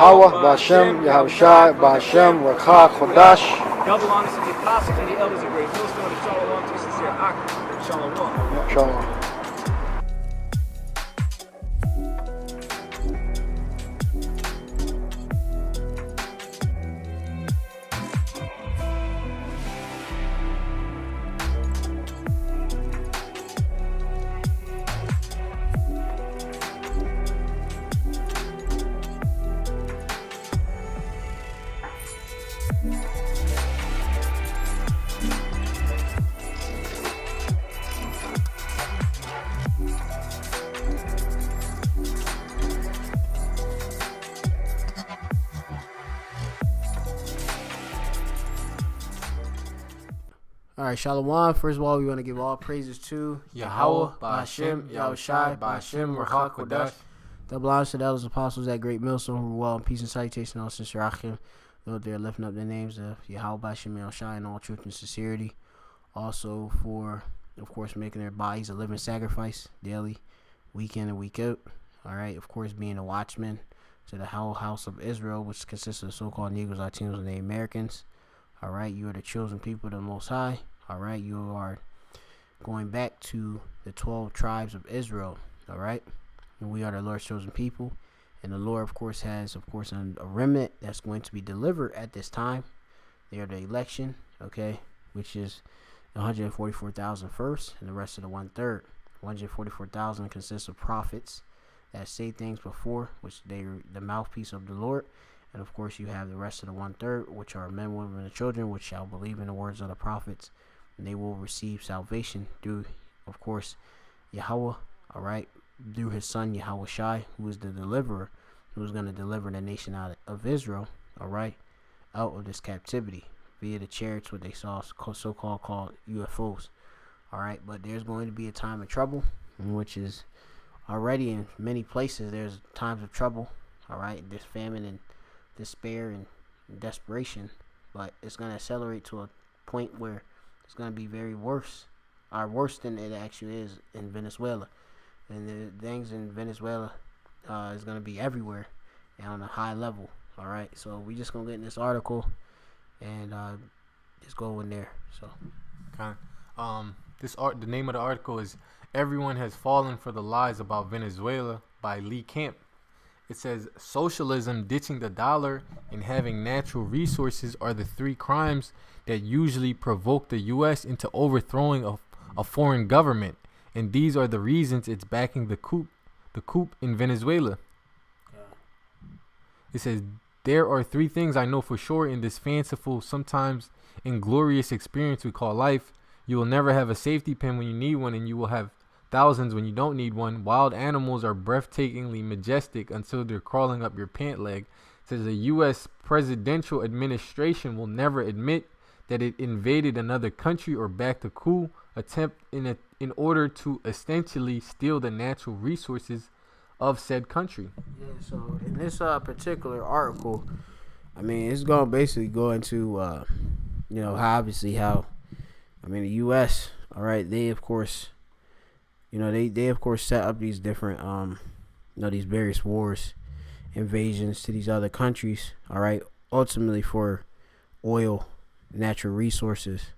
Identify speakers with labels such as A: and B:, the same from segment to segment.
A: Yahweh, Ba'Shem, Yahushai, Ba'Shem, Rakha, Chodash.
B: Double honors to the apostles and the elders of Great Millstone, and shalom to sincere Akim. Shalom.
A: Shalom.
C: All right, Shalom. First of all, we want to give all praises to
D: Yahweh, Ba'Shem, Yahushai, Ba'Shem, Rakha, Kodash.
C: Double honors to the elders apostles at Great Millstone who were well in peace and salutation, all sincere Achim. Though they're lifting up the names of Yahweh, Ba'Shem, Yahushai in all truth and sincerity. Also for, of course, making their bodies a living sacrifice daily, week in and week out. All right, of course, being a watchman to the whole house of Israel, which consists of so-called Negroes, Latinos, and the Americans. All right, you are the chosen people of the Most High. All right, you are going back to the 12 tribes of Israel. All right, and we are the Lord's chosen people. And the Lord, of course, has, of course, a remnant that's going to be delivered at this time. They are the election, okay, which is 144,000 first, and the rest of the 1/3. 144,000 consists of prophets that say things before, which they are the mouthpiece of the Lord. And of course, you have the rest of the 1/3, which are men, women, and children, which shall believe in the words of the prophets. And they will receive salvation through, of course, Yahweh, all right, through his son, Yahushai, who is the deliverer, who is going to deliver the nation out of Israel, all right, out of this captivity via the chariots, what they saw so-called called UFOs, all right. But there's going to be a time of trouble, which is already in many places. There's times of trouble, all right. There's famine and despair and desperation, but it's going to accelerate to a point where it's going to be very worse than it actually is in Venezuela. And the things in Venezuela is going to be everywhere and on a high level. All right, so we just going to get in this article and just go in there. So
D: the name of the article is "Everyone Has Fallen for the Lies About Venezuela" by Lee Camp. It says, socialism, ditching the dollar, and having natural resources are the three crimes that usually provoke the U.S. into overthrowing a foreign government. And these are the reasons it's backing the coup in Venezuela. It says, there are three things I know for sure in this fanciful, sometimes inglorious experience we call life. You will never have a safety pin when you need one, and you will have thousands when you don't need one. Wild animals are breathtakingly majestic until they're crawling up your pant leg. It says the U.S. presidential administration will never admit that it invaded another country or backed a coup attempt in order to essentially steal the natural resources of said country.
C: Yeah, so in this particular article, I mean, it's going to basically go into, how, I mean, the U.S., all right, they, of course, they of course set up these different, these various wars, invasions to these other countries, all right, ultimately for oil, natural resources,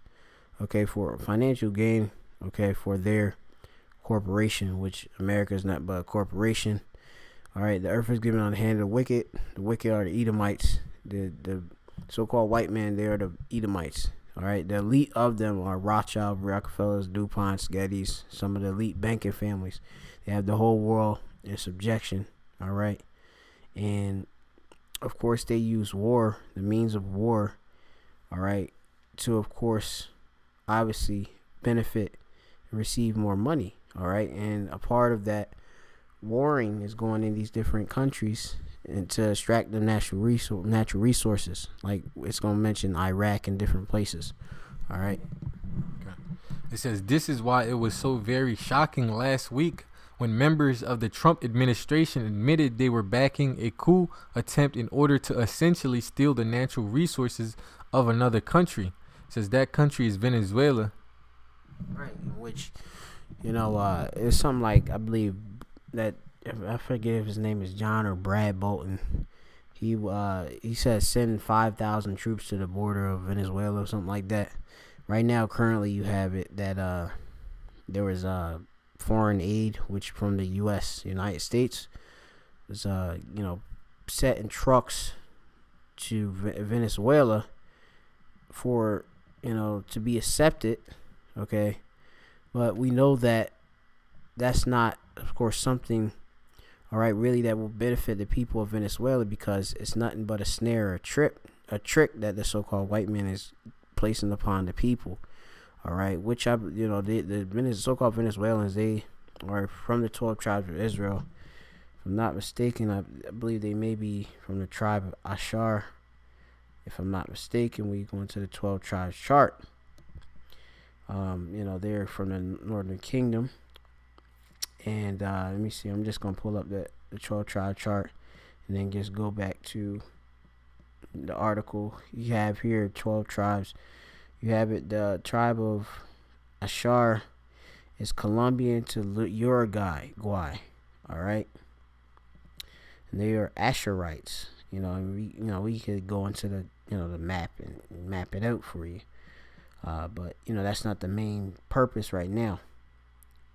C: okay, for financial gain, okay, for their corporation, which America is not but a corporation, all right. The earth is given on the hand of the wicked. The wicked are the Edomites, the so-called white man. They are the Edomites. All right, the elite of them are Rothschild, Rockefellers, DuPonts, Gettys, some of the elite banking families. They have the whole world in subjection, all right? And, of course, they use war, the means of war, all right, to, of course, obviously benefit and receive more money, all right? And a part of that warring is going in these different countries and to extract the natural resources, like it's going to mention Iraq and different places. All right.
D: Okay. It says, this is why it was so very shocking last week when members of the Trump administration admitted they were backing a coup attempt in order to essentially steal the natural resources of another country. It says that country is Venezuela.
C: Right, which, it's something like, I believe that, I forget if his name is John or Brad Bolton. He said send 5,000 troops to the border of Venezuela or something like that. Right now, currently, you have it that there was foreign aid, which from the United States, was set in trucks to Venezuela for to be accepted. Okay, but we know that that's not, of course, something. All right, really, that will benefit the people of Venezuela, because it's nothing but a snare, a trick that the so-called white man is placing upon the people. All right, which the so-called Venezuelans, they are from the 12 tribes of Israel. If I'm not mistaken, I believe they may be from the tribe of Ashar. If I'm not mistaken, we go into the 12 tribes chart. They're from the Northern Kingdom. And let me see. I'm just gonna pull up the 12 tribe chart, and then just go back to the article. You have here 12 tribes. You have it. The tribe of Ashar is Colombian to Uruguay. All right, and they are Asherites. We could go into the map and map it out for you. But that's not the main purpose right now.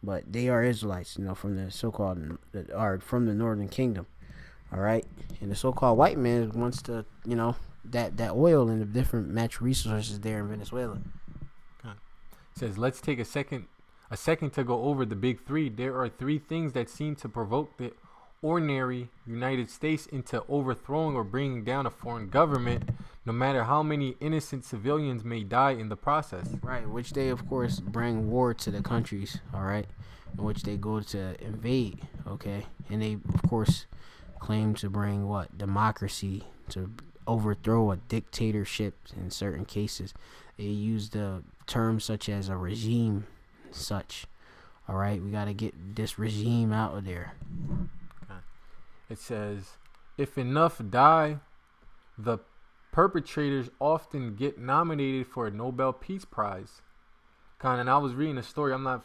C: But they are Israelites, from the so-called, from the Northern Kingdom, all right? And the so-called white man wants to, that oil and the different natural resources there in Venezuela.
D: It says, let's take a second to go over the big three. There are three things that seem to provoke the ordinary United States into overthrowing or bringing down a foreign government, no matter how many innocent civilians may die in the process.
C: Right, which they, of course, bring war to the countries, all right, in which they go to invade, okay? And they, of course, claim to bring democracy, to overthrow a dictatorship in certain cases. They use the terms such as a regime, such, all right? We got to get this regime out of there.
D: It says, if enough die, the perpetrators often get nominated for a Nobel Peace Prize. And I was reading a story. I'm not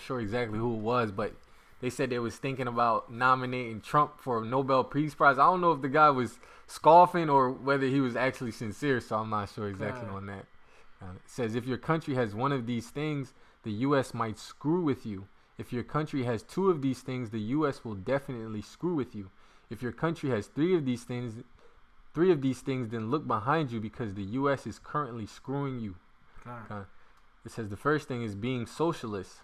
D: sure exactly who it was, but they said they was thinking about nominating Trump for a Nobel Peace Prize. I don't know if the guy was scoffing or whether he was actually sincere, so I'm not sure exactly on that. It says, if your country has one of these things, the U.S. might screw with you. If your country has two of these things, the U.S. will definitely screw with you. If your country has three of these things, then look behind you, because the U.S. is currently screwing you. It says the first thing is being socialist.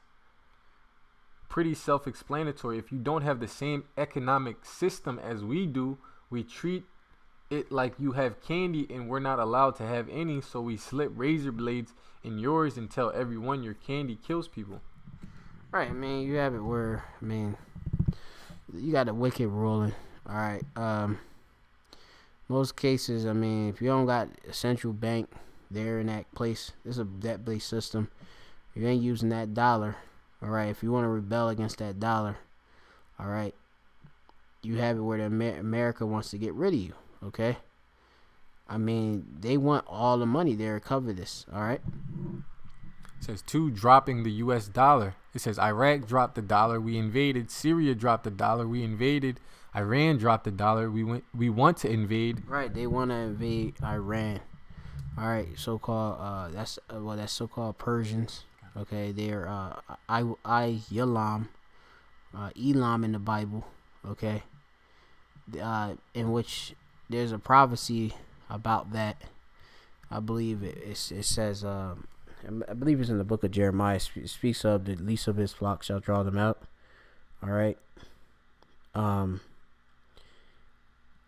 D: Pretty self-explanatory. If you don't have the same economic system as we do, we treat it like you have candy and we're not allowed to have any, so we slip razor blades in yours and tell everyone your candy kills people.
C: Right, you have it where, you got the wicked ruling. All right. Most cases, if you don't got a central bank there in that place, it's a debt-based system. You ain't using that dollar. All right. If you want to rebel against that dollar, all right, you have it where America wants to get rid of you. Okay. They want all the money there to cover this. All right.
D: It says 2, dropping the U.S. dollar. It says Iraq dropped the dollar, we invaded. Syria dropped the dollar, we invaded. Iran dropped the dollar, we want to invade.
C: Right, they want to invade Iran. All right, so-called that's so-called Persians. Okay, they're Elam in the Bible. Okay, in which there's a prophecy about that. I believe it says I believe it's in the book of Jeremiah. It speaks of the least of his flock shall draw them out. All right.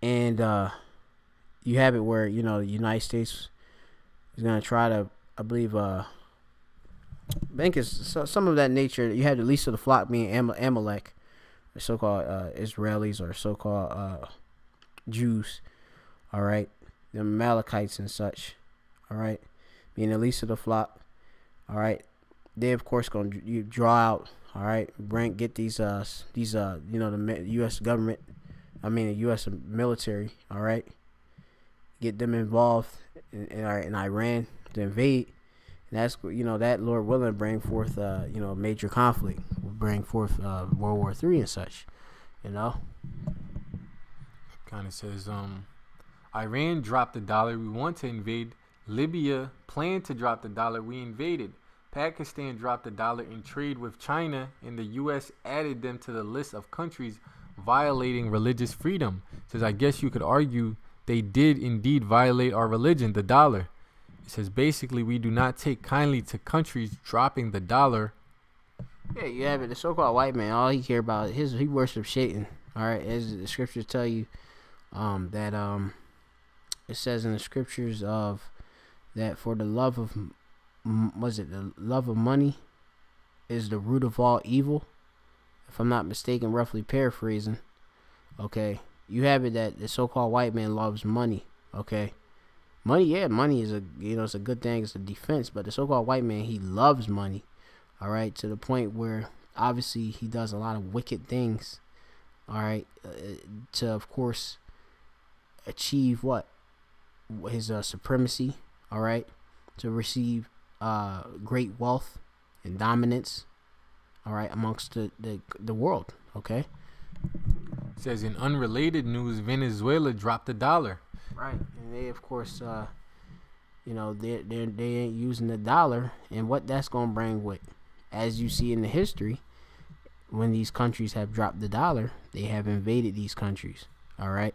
C: And you have it where the United States is gonna try to, I believe, bank is some of that nature. You have the least of the flock being Amalek, the so-called Israelis or so-called Jews. All right, the Amalekites and such. All right, being the least of the flock. All right, they of course gonna draw out. All right, get these the U.S. government. The U.S. military. All right, get them involved in Iran to invade. And that's that Lord willing bring forth major conflict, will bring forth World War III and such.
D: Kind of says Iran dropped the dollar. We want to invade. Libya planned to drop the dollar. We invaded. Pakistan dropped the dollar in trade with China, and the U.S. added them to the list of countries violating religious freedom. It says, I guess you could argue they did indeed violate our religion, the dollar. It says, basically, we do not take kindly to countries dropping the dollar.
C: Yeah, you have it. The so-called white man, all he care about he worships Satan. All right, as the scriptures tell you, that it says in the scriptures of that for the love of the love of money is the root of all evil. If I'm not mistaken, roughly paraphrasing. Okay, you have it that the so-called white man loves money. Okay, money is it's a good thing. It's a defense, but the so-called white man, he loves money. All right, to the point where obviously he does a lot of wicked things. All right, to of course achieve what his supremacy. All right, to receive great wealth and dominance. All right, amongst the world. Okay.
D: It says in unrelated news, Venezuela dropped the dollar.
C: Right, and they of course they ain't using the dollar, and what that's gonna bring with, as you see in the history, when these countries have dropped the dollar, they have invaded these countries. All right,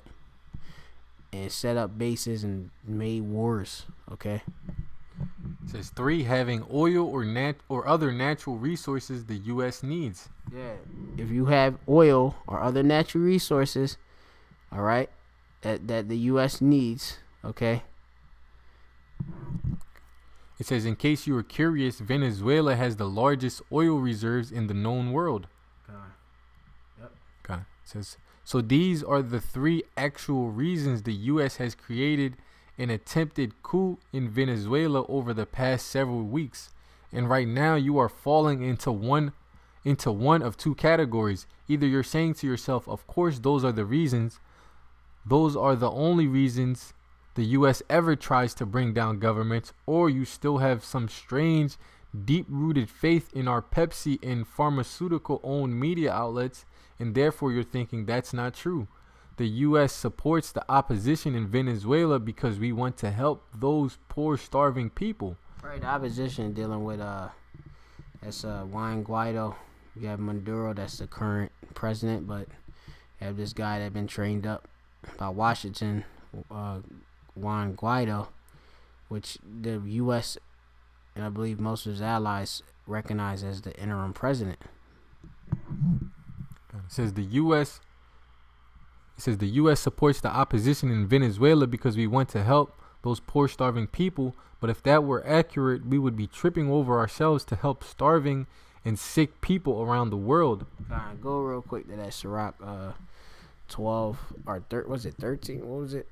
C: and set up bases and made wars. Okay.
D: It says 3, having oil or other natural resources the U.S. needs.
C: Yeah, if you have oil or other natural resources, all right, that the U.S. needs, okay.
D: It says, in case you were curious, Venezuela has the largest oil reserves in the known world.
C: Yep.
D: Okay. It says, so these are the 3 actual reasons the U.S. has created an attempted coup in Venezuela over the past several weeks. And right now you are falling into one of 2 categories. Either you're saying to yourself, of course, those are the reasons. Those are the only reasons the U.S. ever tries to bring down governments, or you still have some strange, deep-rooted faith in our Pepsi and pharmaceutical-owned media outlets, and therefore you're thinking that's not true. The U.S. supports the opposition in Venezuela because we want to help those poor, starving people.
C: Right, the opposition dealing with that's Juan Guaido. You have Maduro, that's the current president, but you have this guy that been trained up by Washington, Juan Guaido, which the U.S. and I believe most of his allies recognize as the interim president.
D: It says the U.S. supports the opposition in Venezuela because we want to help those poor, starving people. But if that were accurate, we would be tripping over ourselves to help starving and sick people around the world.
C: Go real quick to that Sirach 12 or was it 13? What was it?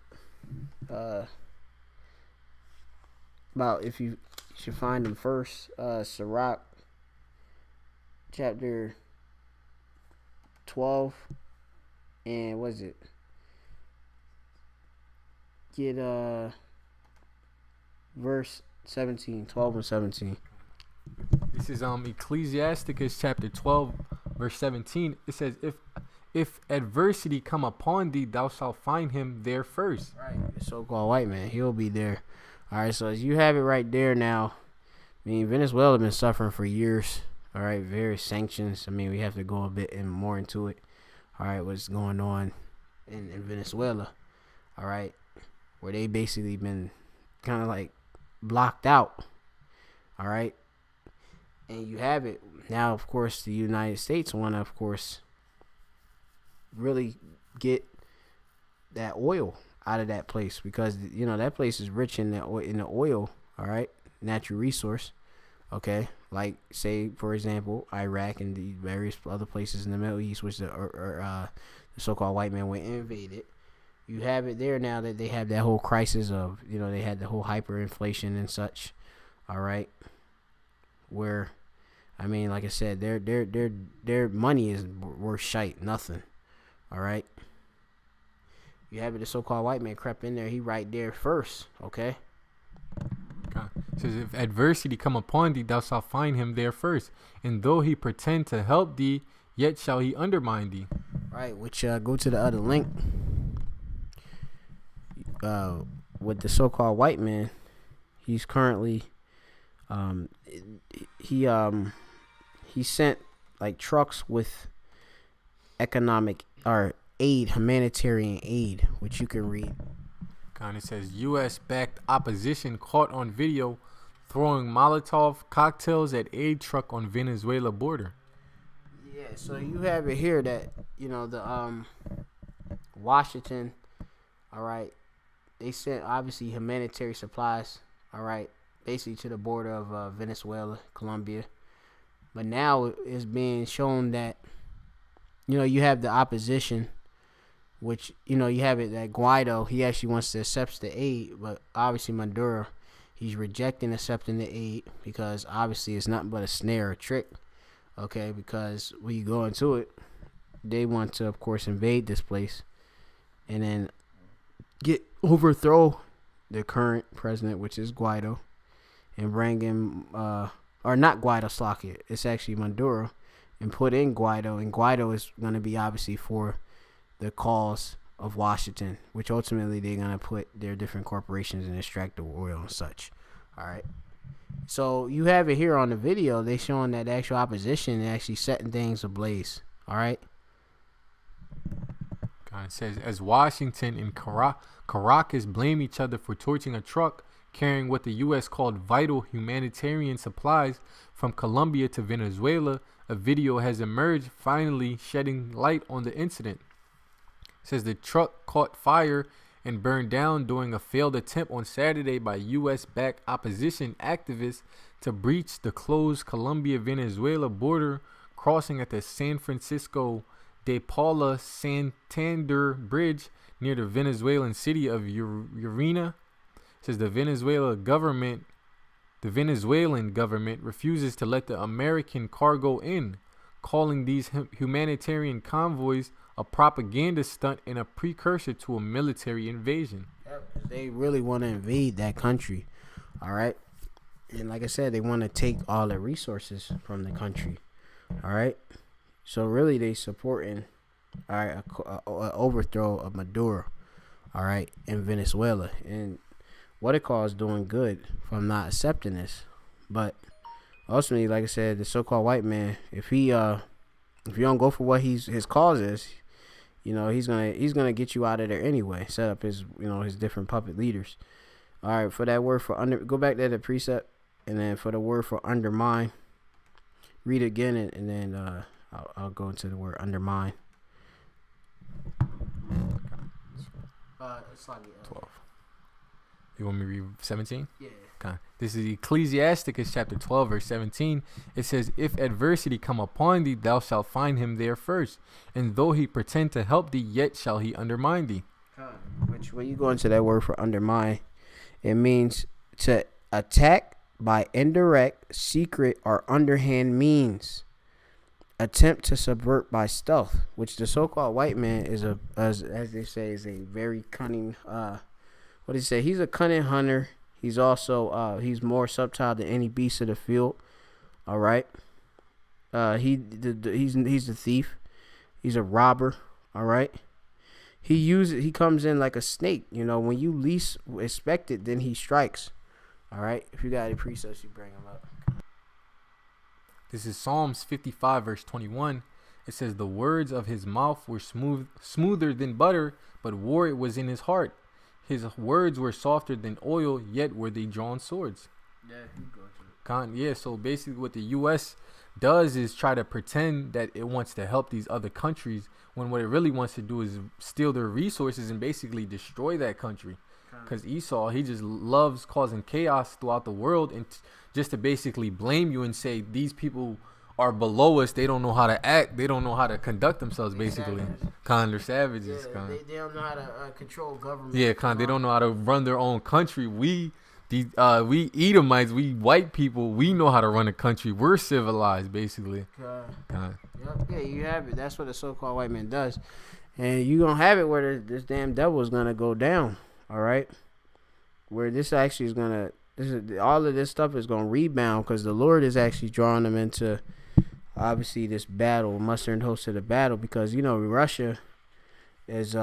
C: About if you should find them first. Sirach chapter 12 and what is it? Get verse 17, 12 and 17.
D: This is Ecclesiasticus chapter 12 verse 17. It says, if adversity come upon thee, thou shalt find him there first.
C: Right, the so-called white man, he'll be there. All right, so as you have it right there now, I mean, Venezuela been suffering for years. All right, various sanctions. I mean, we have to go a bit more into it. All right, what's going on in Venezuela? All right, where they basically been kind of like blocked out. All right, and you have it now. Of course, the United States want to, of course, really get that oil out of that place because that place is rich in the oil. All right, natural resource. Okay, like say for example Iraq and the various other places in the Middle East, which the so-called white man went and invaded. You have it there now that they have that whole crisis of they had the whole hyperinflation and such. All right, where I mean, like I said, their money is worth shite, nothing. All right, you have it. The so-called white man crept in there. He right there first. Okay.
D: It says, if adversity come upon thee, thou shalt find him there first. And though he pretend to help thee, yet shall he undermine thee.
C: Right, which go to the other link. with the so-called white man, he's currently he sent like trucks with economic or aid, humanitarian aid, which you can read.
D: And it says U.S.-backed opposition caught on video throwing Molotov cocktails at aid truck on Venezuela border.
C: Yeah, so you have it here that the Washington, all right, they sent obviously humanitarian supplies, all right, basically to the border of Venezuela, Colombia. But now it's being shown that you have the opposition, which you have it that Guaido, he actually wants to accept the aid, but obviously Maduro, he's rejecting accepting the aid because obviously it's nothing but a snare, a trick. Okay, because when you go into it, they want to, of course, invade this place and then overthrow the current president, which is Guaido, and bring him, or not Guaido, Slockett, it's actually Maduro, and put in Guaido, and Guaido is going to be obviously for the cause of Washington, which ultimately they're going to put their different corporations and extract the oil and such. All right. So you have it here on the video. They showing that the actual opposition actually setting things ablaze. All right.
D: It says, as Washington and Caracas blame each other for torching a truck carrying what the U.S. called vital humanitarian supplies from Colombia to Venezuela, a video has emerged, finally shedding light on the incident. It says the truck caught fire and burned down during a failed attempt on Saturday by U.S.-backed opposition activists to breach the closed Colombia-Venezuela border crossing at the San Francisco de Paula Santander Bridge near the Venezuelan city of Urena. It says the Venezuelan government refuses to let the American cargo in, calling these humanitarian convoys a propaganda stunt and a precursor to a military invasion.
C: They really want to invade that country, all right? And like I said, they want to take all the resources from the country, all right? So really they supporting, all right, a overthrow of Maduro, all right, in Venezuela. And what it calls doing good from not accepting this. But ultimately, like I said, the so-called white man, if you don't go for what his cause is, he's gonna get you out of there anyway. Set up his his different puppet leaders. All right, for that word for go back to the precept, and then for the word for undermine, read it again, and then I'll go into the word undermine. It's like
D: 12. You want me to read 17?
C: Yeah.
D: Okay. This is Ecclesiasticus chapter 12 verse 17. It says, if adversity come upon thee, thou shalt find him there first, and though he pretend to help thee, yet shall he undermine thee.
C: Which, when you go into that word for undermine, it means to attack by indirect, secret, or underhand means. Attempt to subvert by stealth, which the so-called white man is as they say, is a very cunning. What do you say? He's a cunning hunter. He's also he's more subtle than any beast of the field. All right. He's the thief. He's a robber. All right. He comes in like a snake. When you least expect it, then he strikes. All right. If you got any precepts, you bring them up.
D: This is Psalms 55 verse 21. It says, the words of his mouth were smoother than butter, but war it was in his heart. His words were softer than oil, yet were they drawn swords.
C: Yeah, you go to it.
D: Yeah, so basically what the U.S. does is try to pretend that it wants to help these other countries, when what it really wants to do is steal their resources and basically destroy that country. Because Esau, he just loves causing chaos throughout the world, and just to basically blame you and say these people are below us, they don't know how to act, they don't know how to conduct themselves, basically. They're savages.
C: Yeah, they don't know how to control government.
D: Yeah, they don't know how to run their own country. We Edomites, we white people, we know how to run a country. We're civilized, basically.
C: Yep. Yeah, you have it. That's what the so-called white man does. And you gonna have it where this damn devil is gonna go down. All right, where this actually is gonna, all of this stuff is gonna rebound, because the Lord is actually drawing them into, obviously, this battle, mustering host to the battle, because Russia is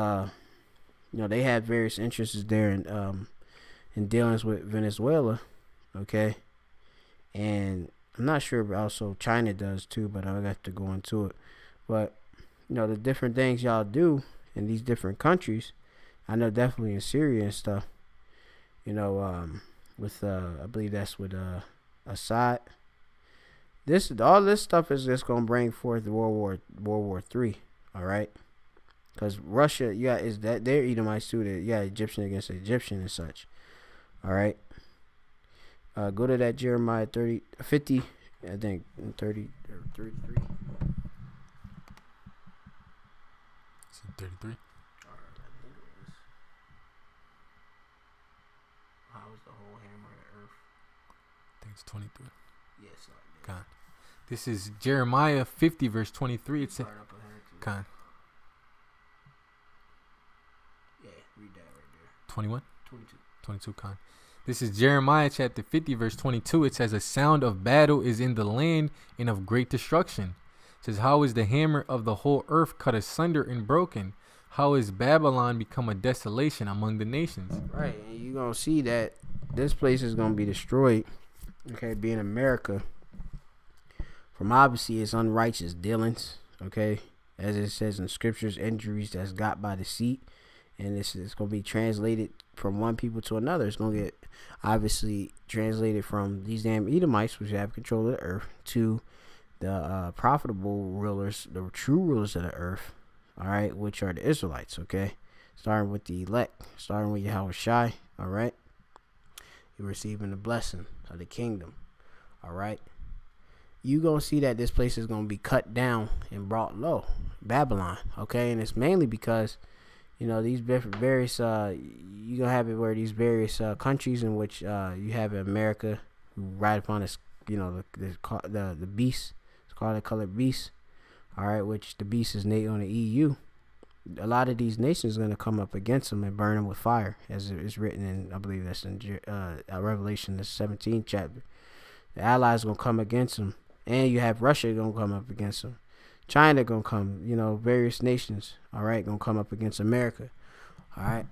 C: they have various interests there in dealings with Venezuela, okay, and I'm not sure if also China does too, but I'll have to go into it. But the different things y'all do in these different countries, I know definitely in Syria and stuff. With I believe that's with Assad. All this stuff is just gonna bring forth World War III. All right, because Russia, is that they're Edomites too. Egyptian against Egyptian and such. All right. Go to that Jeremiah 50, I think 30 or 33.
D: Is it 33?
C: How is the whole hammer of the earth?
D: I think it's 23.
C: Yes,
D: God. This is Jeremiah 50 verse 23. It says, God.
C: Yeah, read that right there.
D: 21?
C: 22.
D: 22, Con. This is Jeremiah chapter 50 verse 22. It says, a sound of battle is in the land and of great destruction. It says, how is the hammer of the whole earth cut asunder and broken? How is Babylon become a desolation among the nations?
C: Right, and you're going to see that this place is going to be destroyed, okay, being America, from obviously its unrighteous dealings, okay, as it says in scriptures, injuries that's got by deceit, and it's going to be translated from one people to another. It's going to get obviously translated from these damn Edomites, which have control of the earth, to the profitable rulers, the true rulers of the earth, all right, which are the Israelites, okay, starting with the elect, starting with Yahweh Shai, all right, you're receiving the blessing of the kingdom, all right. You gonna see that this place is gonna be cut down and brought low, Babylon, okay, and it's mainly because these various you gonna have it where these various countries in which you have America who ride upon this, the beast, scarlet colored beast, all right, which the beast is on the EU. A lot of these nations are gonna come up against them and burn them with fire, as it's written in, I believe that's in Revelation, the 17th chapter. The allies gonna come against them, and you have Russia gonna come up against them. China gonna come, various nations, all right, gonna come up against America, all right.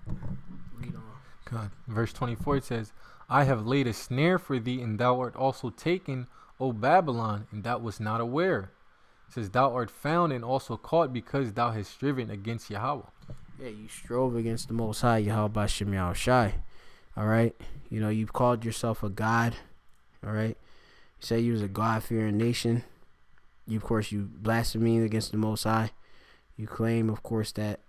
C: Read on.
D: God. Verse 24 it says, I have laid a snare for thee, and thou art also taken, O Babylon, and thou wast not aware. It says, thou art found and also caught, because thou hast striven against Yahweh.
C: Yeah, you strove against the Most High, Yahweh Bashem Yahweh Shai, all right. You've called yourself a god, all right. You say you was a God-fearing nation. You, of course, you blaspheme against the Most High. You claim, of course, that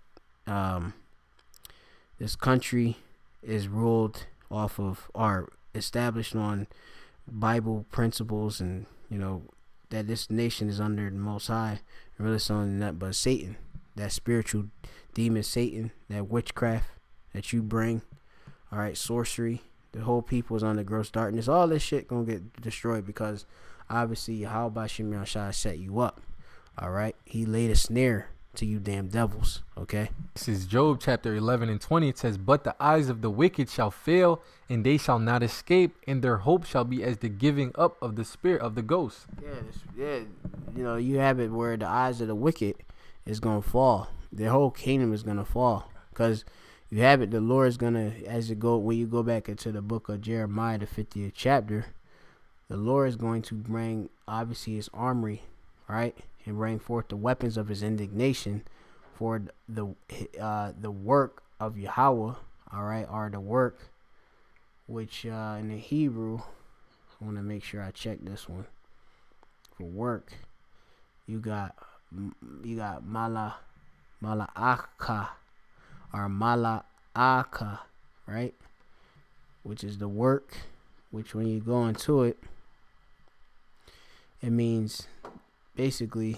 C: this country is ruled off of, or established on Bible principles, and that this nation is under the Most High. And really, something nothing but Satan, that spiritual demon Satan, that witchcraft that you bring. All right, sorcery. The whole people is under gross darkness. All this shit gonna get destroyed because obviously Yahweh Bashem Yahshua set you up. All right, he laid a snare to you damn devils. Okay.
D: This is Job chapter 11 and 20. It says, but the eyes of the wicked shall fail, and they shall not escape, and their hope shall be as the giving up of the spirit of the ghost.
C: Yeah. You have it where the eyes of the wicked is gonna fall. Their whole kingdom is gonna fall, because you have it. The Lord is gonna, when you go back into the book of Jeremiah, the 50th chapter, the Lord is going to bring obviously his armory, right, and bring forth the weapons of his indignation for the work of Yahweh, all right, or the work which in the Hebrew, I want to make sure I check this one. For work, you got mala'aka or mala'aka, right, which is the work, which when you go into it, it means basically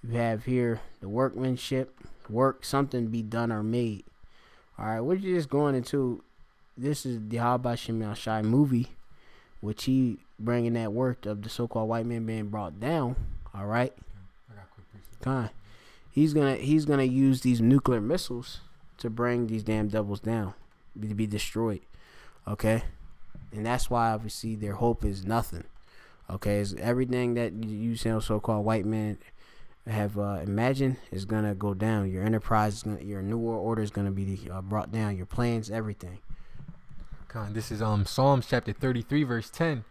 C: you have here the workmanship, work, something be done or made. All right, we're just going into, this is the Yahweh Shem Shai movie, which he bringing that work of the so-called white man being brought down. All right, he's gonna use these nuclear missiles to bring these damn devils down, to be destroyed. Okay, and that's why obviously their hope is nothing. Okay, it's everything that you say so-called white man imagine is gonna go down. Your enterprise is gonna, your new world order is gonna be brought down. Your plans, everything.
D: God, this is Psalms chapter 33 verse 10.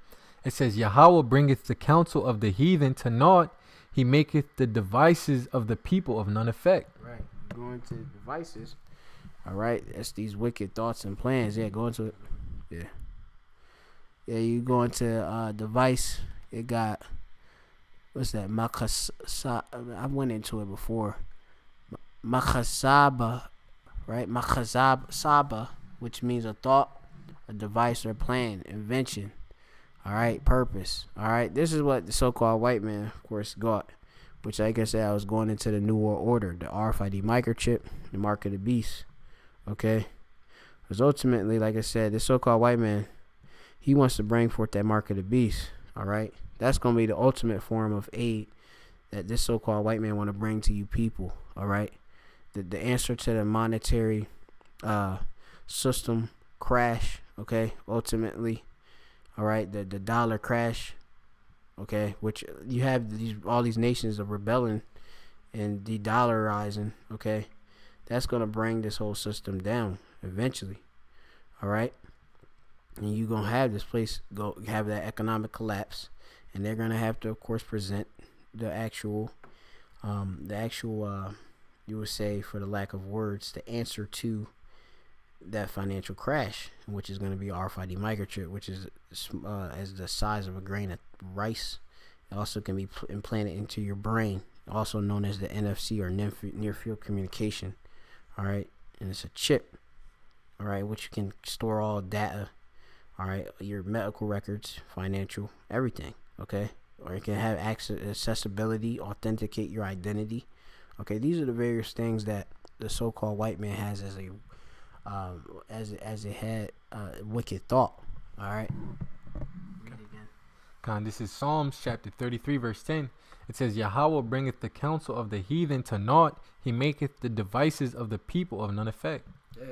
D: It says, Yahweh bringeth the counsel of the heathen to naught. He maketh the devices of the people of none effect.
C: Right. Going to devices. All right. That's these wicked thoughts and plans. Yeah. Going to it. Yeah. Yeah. You go into device. It got, what's that? I went into it before. Makasaba. Right. Makasaba, which means a thought, a device, or plan, invention. All right, purpose. All right, this is what the so-called white man, of course, got. Which, like I said, I was going into the New World Order, the RFID microchip, the mark of the beast. Okay, because ultimately, like I said, this so-called white man, he wants to bring forth that mark of the beast. All right, that's gonna be the ultimate form of aid that this so-called white man want to bring to you people. All right, the answer to the monetary system crash. Okay, ultimately. All right, the dollar crash, okay, which you have all these nations of rebelling and de-dollarizing, okay, that's going to bring this whole system down eventually, all right, and you're going to have this place go have that economic collapse, and they're going to have to, of course, present the actual, you would say, for the lack of words, the answer to that financial crash, which is going to be RFID microchip, which is as the size of a grain of rice. It also can be implanted into your brain, also known as the NFC or near field communication. All right, and it's a chip. All right, which you can store all data. All right, your medical records, financial, everything. Okay, or it can have accessibility, authenticate your identity. Okay, these are the various things that the so-called white man has as a as it had wicked thought. All right. Read it again.
D: God, this is Psalms chapter 33 verse 10. It says, Yahweh bringeth the counsel of the heathen to naught. He maketh the devices of the people of none effect.
C: Yeah.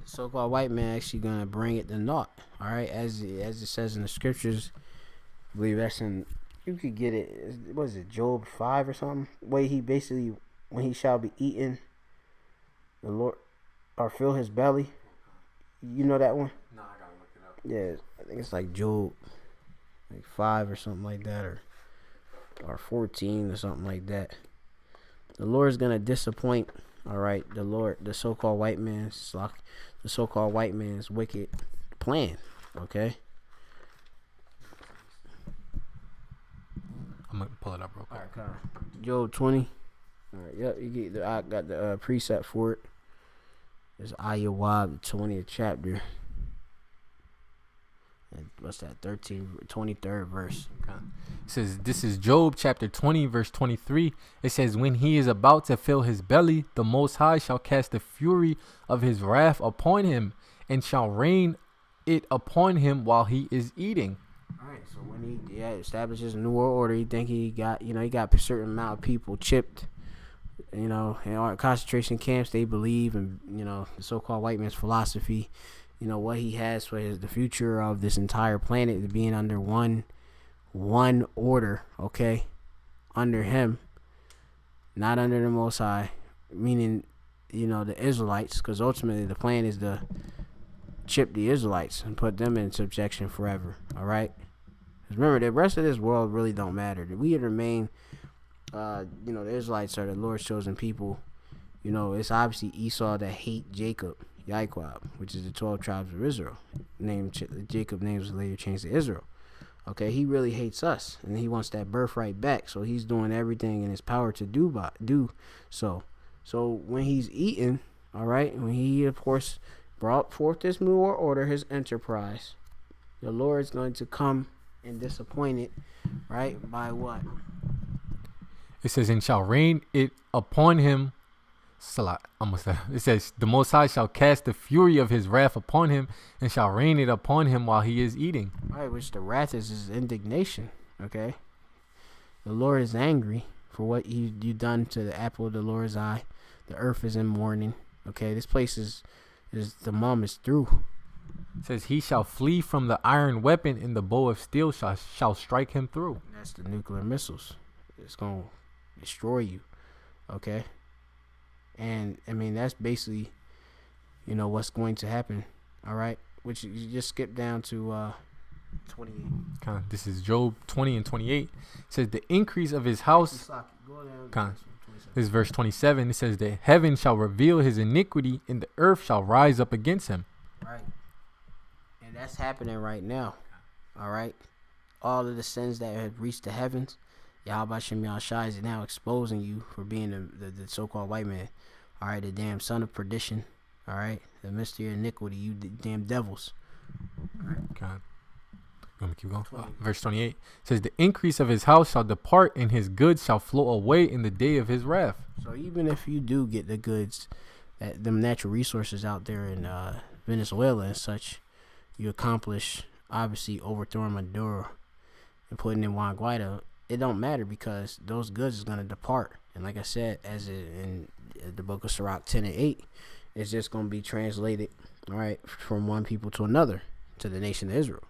C: The so-called white man actually gonna bring it to naught. All right, as it says in the scriptures. I believe that's in. You could get it. What is it, Job 5 or something? Way he basically, when he shall be eaten, the Lord. Or fill his belly. You know that one?
D: No, I gotta look it up.
C: Yeah, I think it's like Job, like 5 or something like that, or 14 or something like that. The Lord is gonna disappoint. All right, the so-called white man's wicked plan. Okay.
D: I'm gonna pull it up real quick.
C: All right, Job 20. All right, yep. I got the precept for it. It's Ayawab, the 20th chapter. And what's that? 23rd verse.
D: Okay. It says, this is Job chapter 20, verse 23. It says, when he is about to fill his belly, the Most High shall cast the fury of his wrath upon him, and shall rain it upon him while he is eating.
C: All right. So when he establishes a new world order, he think he got a certain amount of people chipped. In our concentration camps, they believe in, the so-called white man's philosophy, what he has for the future of this entire planet being under one order, okay, under him, not under the Most High, meaning, the Israelites, because ultimately the plan is to chip the Israelites and put them in subjection forever, all right? Because remember, the rest of this world really don't matter. We remain... the Israelites are the Lord's chosen people. It's obviously Esau that hate Jacob, Yaquab, which is the 12 tribes of Israel. Jacob names was later changed to Israel. Okay, he really hates us, and he wants that birthright back. So he's doing everything in his power to do so. So when he's eating, all right, when he of course brought forth this new world order, his enterprise, the Lord is going to come and disappoint it, right? By what?
D: It says, and shall rain it upon him. It says, the Most High shall cast the fury of his wrath upon him, and shall rain it upon him while he is eating.
C: All right, which the wrath is his indignation. Okay, the Lord is angry for what you done to the apple of the Lord's eye. The earth is in mourning. Okay, this place is the mom is through.
D: It says, he shall flee from the iron weapon, and the bow of steel shall strike him through.
C: That's the nuclear missiles. It's going to destroy you. Okay, and I mean that's basically, what's going to happen. All right, which you just skip down to 28.
D: This is Job 20 and 28. It says the increase of his house. This is verse 27. It says the heaven shall reveal his iniquity and the earth shall rise up against him.
C: Right. And that's happening right now. All right. All of the sins that have reached the heavens, Yahweh Shem Yahushai is now exposing you for being the so-called white man. All right. The damn son of perdition. All right. The mystery of iniquity. You damn devils. All right.
D: God. Let me keep going. Verse 28 says the increase of his house shall depart and his goods shall flow away in the day of his wrath.
C: So even if you do get the goods, them natural resources out there in Venezuela and such, you accomplish obviously overthrowing Maduro and putting in Juan Guaido, it don't matter because those goods is going to depart. And like I said, as in the book of Sirach 10 and 8, it's just going to be translated, all right, from one people to another, to the nation of Israel.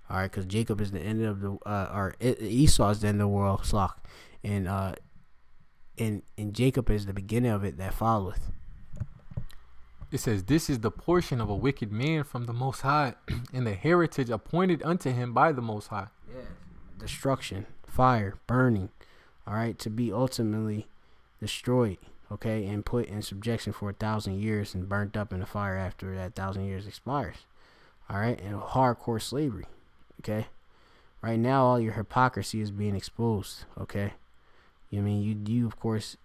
C: All right, because Jacob is the end of the, or Esau is the end of the world, Slock, and Jacob is the beginning of it that followeth.
D: It says, this is the portion of a wicked man from the Most High, and the heritage appointed unto him by the Most High.
C: Yeah, destruction, fire, burning, all right, to be ultimately destroyed, okay, and put in subjection for 1,000 years and burnt up in the fire after that 1,000 years expires, all right, and hardcore slavery. Okay, right now all your hypocrisy is being exposed. Okay, I mean you of course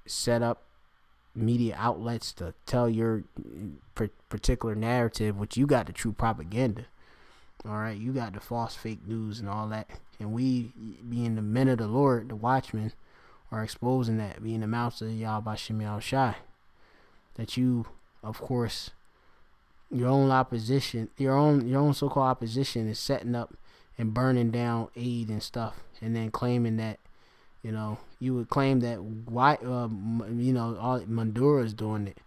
C: set up media outlets to tell your particular narrative, which you got the true propaganda. All right, you got the false fake news and all that, and we, being the men of the Lord, the watchmen, are exposing that, being the mouths of Yahweh Shem Yahushai, that you, of course, your own opposition, your own so-called opposition is setting up and burning down aid and stuff, and then claiming that, you would claim that all Maduro is doing it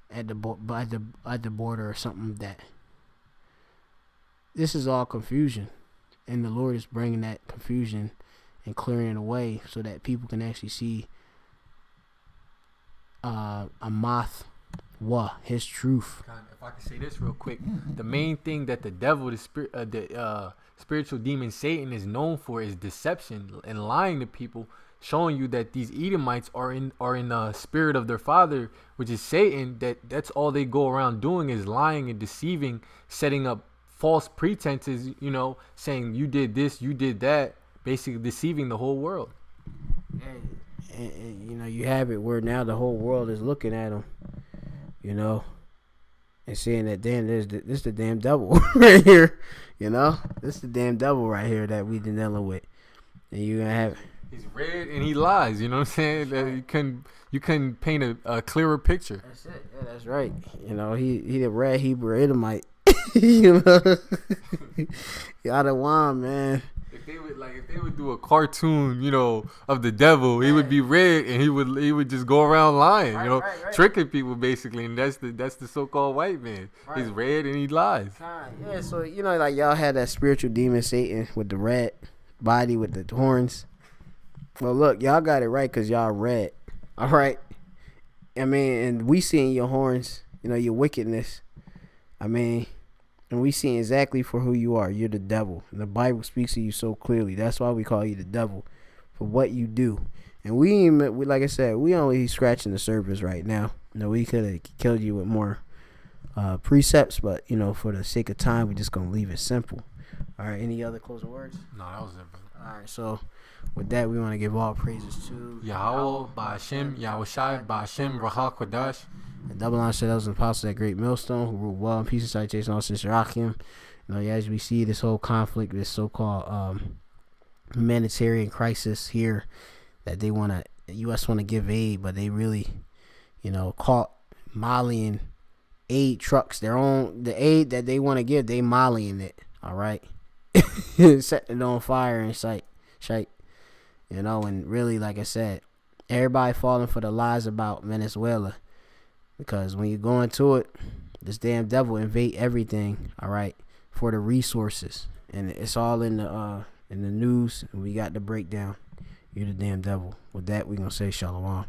C: at the border or something. That this is all confusion, and the Lord is bringing that confusion and clearing it away so that people can actually see his truth.
D: If I can say this real quick, the main thing that the devil, the spiritual demon Satan is known for is deception and lying to people, showing you that these Edomites are in the spirit of their father, which is Satan. That's all they go around doing is lying and deceiving, setting up false pretenses, saying you did this, you did that, basically deceiving the whole world.
C: And you have it where now the whole world is looking at them, and saying that, damn, this the damn devil right here, this the damn devil right here that we've been dealing with, and you gonna have.
D: He's red and he lies. You know what I'm saying? That you couldn't paint a clearer picture.
C: That's it. Yeah, that's right. He the red Hebrew Edomite. Yadawan, man.
D: If they would do a cartoon, of the devil, he would be red and he would just go around lying, right. Tricking people basically, and that's the so-called white man. Right. He's red and he lies.
C: Yeah, so like y'all had that spiritual demon Satan with the red body with the horns. Well, look, y'all got it right because y'all red. All right. I mean, and we seeing your horns, your wickedness. I mean, and we see exactly for who you are. You're the devil. And the Bible speaks to you so clearly. That's why we call you the devil, for what you do. And we like I said, we only scratching the surface right now. We could have killed you with more precepts, but, for the sake of time, we're just going to leave it simple. All right, any other closing words?
D: No, that was it, brother.
C: All right, so with that, we want to give all praises to
D: Yahweh, Ba'ashem, Yahushai, Ba'ashem, Rahal Kodash.
C: The double line said that was an apostle at Great Millstone who ruled well in peace and citation all since Rakim. As we see this whole conflict, this so-called humanitarian crisis here, that the U.S. want to give aid, but they really, caught Malian aid trucks. The aid that they want to give, they Malian it. All right, setting it on fire and shite. And really, like I said, everybody falling for the lies about Venezuela. Because when you go into it, this damn devil invade everything, all right, for the resources. And it's all in the news, and we got the breakdown. you're the damn devil. With that, we're going to say shalom.